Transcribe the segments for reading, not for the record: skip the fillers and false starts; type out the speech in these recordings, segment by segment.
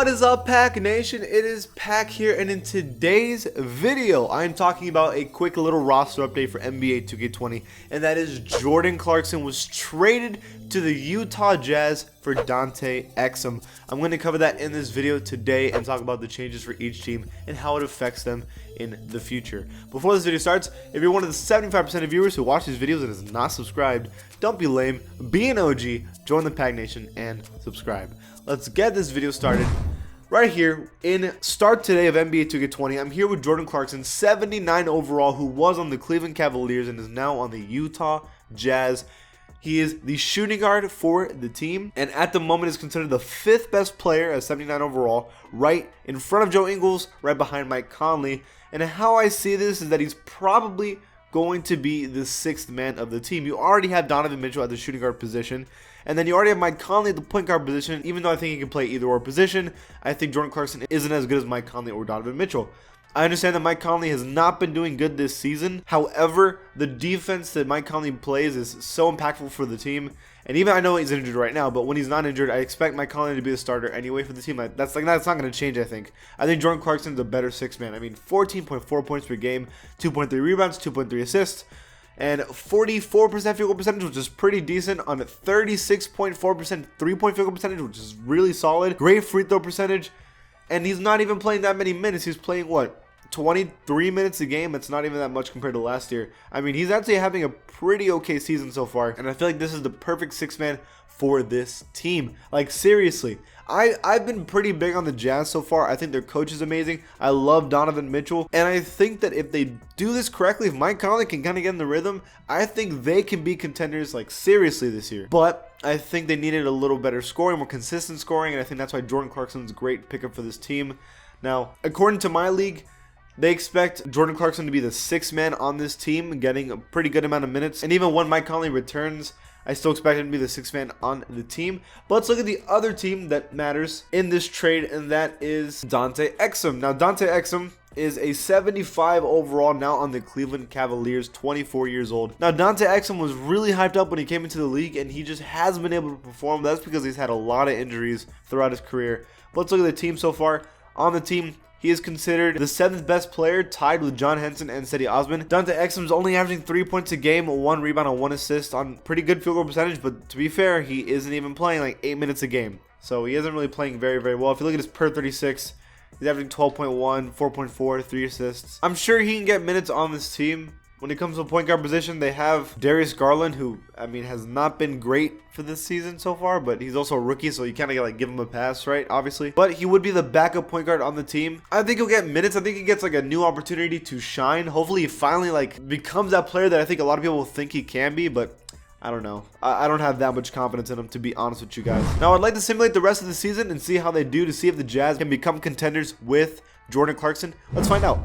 What is up, Pack Nation? It is Pack here, and in today's video I am talking about a quick little roster update for NBA 2K20, and that is Jordan Clarkson was traded to the Utah Jazz for Dante Exum. I'm going to cover that in this video today and talk about the changes for each team and how it affects them in the future. Before this video starts, if you're one of the 75% of viewers who watch these videos and is not subscribed, don't be lame, be an OG, join the Pack Nation, and subscribe. Let's get this video started. Right here in start today of NBA 2K20, I'm here with Jordan Clarkson, 79 overall, who was on the Cleveland Cavaliers and is now on the Utah Jazz. He is the shooting guard for the team, and at the moment is considered the 5th best player at 79 overall, right in front of Joe Ingles, right behind Mike Conley. And how I see this is that he's probably going to be the 6th man of the team. You already have Donovan Mitchell at the shooting guard position, and then you already have Mike Conley at the point guard position. Even though I think he can play either or position, I think Jordan Clarkson isn't as good as Mike Conley or Donovan Mitchell. I understand that Mike Conley has not been doing good this season. However, the defense that Mike Conley plays is so impactful for the team. And even I know he's injured right now, but when he's not injured, I expect Mike Conley to be the starter anyway for the team. That's not going to change, I think. I think Jordan Clarkson's a better 6th man. I mean, 14.4 points per game, 2.3 rebounds, 2.3 assists, and 44% field goal percentage, which is pretty decent, on 36.4% 3-point field goal percentage, which is really solid. Great free throw percentage. And he's not even playing that many minutes. He's playing, what, 23 minutes a game? It's not even that much compared to last year. I mean, he's actually having a pretty okay season so far, and I feel like this is the perfect 6th man for this team. Like, seriously, I've been pretty big on the Jazz so far. I think their coach is amazing. I love Donovan Mitchell, and I think that if they do this correctly, if Mike Conley can kind of get in the rhythm, I think they can be contenders, like, seriously this year. But I think they needed a little better scoring, more consistent scoring, and I think that's why Jordan Clarkson's a great pickup for this team. Now, according to my league, they expect Jordan Clarkson to be the 6th man on this team, getting a pretty good amount of minutes. And even when Mike Conley returns, I still expect him to be the 6th man on the team. But let's look at the other team that matters in this trade, and that is Dante Exum. Now, Dante Exum is a 75 overall, now on the Cleveland Cavaliers, 24 years old. Now, Dante Exum was really hyped up when he came into the league, and he just hasn't been able to perform. That's because he's had a lot of injuries throughout his career. But let's look at the team so far. On the team, he is considered the 7th best player, tied with John Henson and Cedi Osman. Dante Exum is only averaging 3 points a game, 1 rebound, and 1 assist on pretty good field goal percentage. But to be fair, he isn't even playing like 8 minutes a game. So he isn't really playing very, very well. If you look at his per 36, he's averaging 12.1, 4.4, 3 assists. I'm sure he can get minutes on this team. When it comes to a point guard position, they have Darius Garland, who, I mean, has not been great for this season so far, but he's also a rookie, so you kind of like give him a pass, right? Obviously. But he would be the backup point guard on the team. I think he'll get minutes. I think he gets like a new opportunity to shine. Hopefully he finally like becomes that player that I think a lot of people think he can be, but I don't know. I don't have that much confidence in him, to be honest with you guys. Now, I'd like to simulate the rest of the season and see how they do, to see if the Jazz can become contenders with Jordan Clarkson. Let's find out.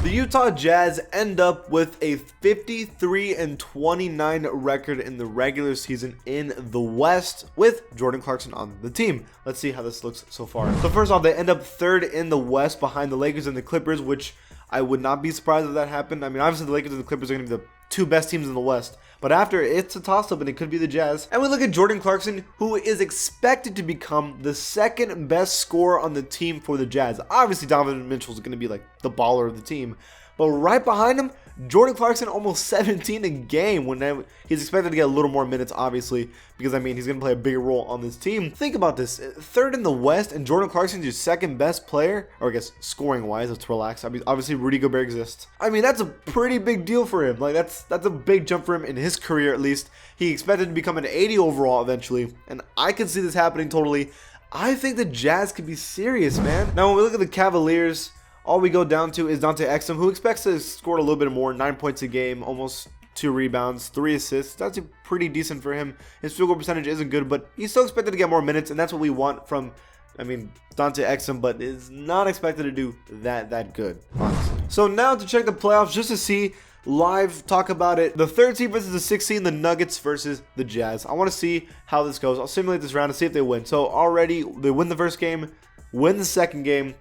The Utah Jazz end up with a 53-29 record in the regular season in the West with Jordan Clarkson on the team. Let's see how this looks so far. So first off, they end up 3rd in the West behind the Lakers and the Clippers, which I would not be surprised if that happened. I mean, obviously the Lakers and the Clippers are going to be the 2 best teams in the West. But after, it's a toss-up, and it could be the Jazz. And we look at Jordan Clarkson, who is expected to become the 2nd best scorer on the team for the Jazz. Obviously, Donovan Mitchell is going to be like the baller of the team. But right behind him, Jordan Clarkson, almost 17 a game, when he's expected to get a little more minutes, obviously, because, I mean, he's going to play a bigger role on this team. Think about this. 3rd in the West, and Jordan Clarkson's your 2nd best player, or I guess scoring-wise. Let's relax. I mean, obviously, Rudy Gobert exists. I mean, that's a pretty big deal for him. Like, that's a big jump for him in his career, at least. He expected to become an 80 overall eventually, and I can see this happening totally. I think the Jazz could be serious, man. Now, when we look at the Cavaliers, all we go down to is Dante Exum, who expects to score a little bit more, 9 points a game, almost 2 rebounds, 3 assists. That's pretty decent for him. His field goal percentage isn't good, but he's still expected to get more minutes, and that's what we want from, I mean, Dante Exum, but is not expected to do that good, honestly. So now to check the playoffs, just to see live, talk about it. The 3rd seed versus the 6th seed, the Nuggets versus the Jazz. I want to see how this goes. I'll simulate this round and see if they win. So already, they win the 1st game, win the 2nd game,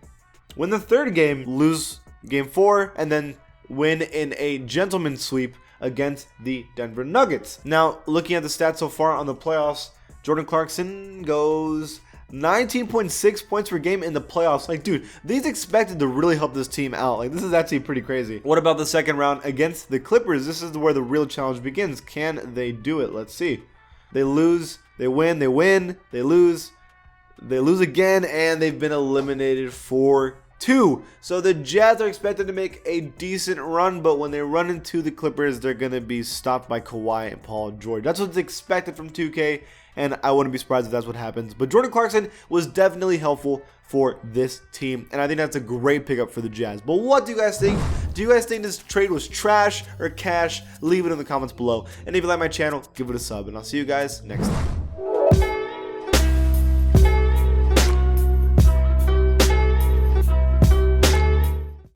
win the 3rd game, lose game 4, and then win in a gentleman's sweep against the Denver Nuggets. Now, looking at the stats so far on the playoffs, Jordan Clarkson goes 19.6 points per game in the playoffs. Like, dude, these expected to really help this team out. Like, this is actually pretty crazy. What about the second round against the Clippers? This is where the real challenge begins. Can they do it? Let's see. They lose, they win, they win, they lose again, and they've been eliminated 4-2. So the Jazz are expected to make a decent run, but when they run into the Clippers, they're going to be stopped by Kawhi and Paul George. That's what's expected from 2K, and I wouldn't be surprised if that's what happens. But Jordan Clarkson was definitely helpful for this team, and I think that's a great pickup for the Jazz. But what do you guys think? Do you guys think this trade was trash or cash? Leave it in the comments below. And if you like my channel, give it a sub, and I'll see you guys next time.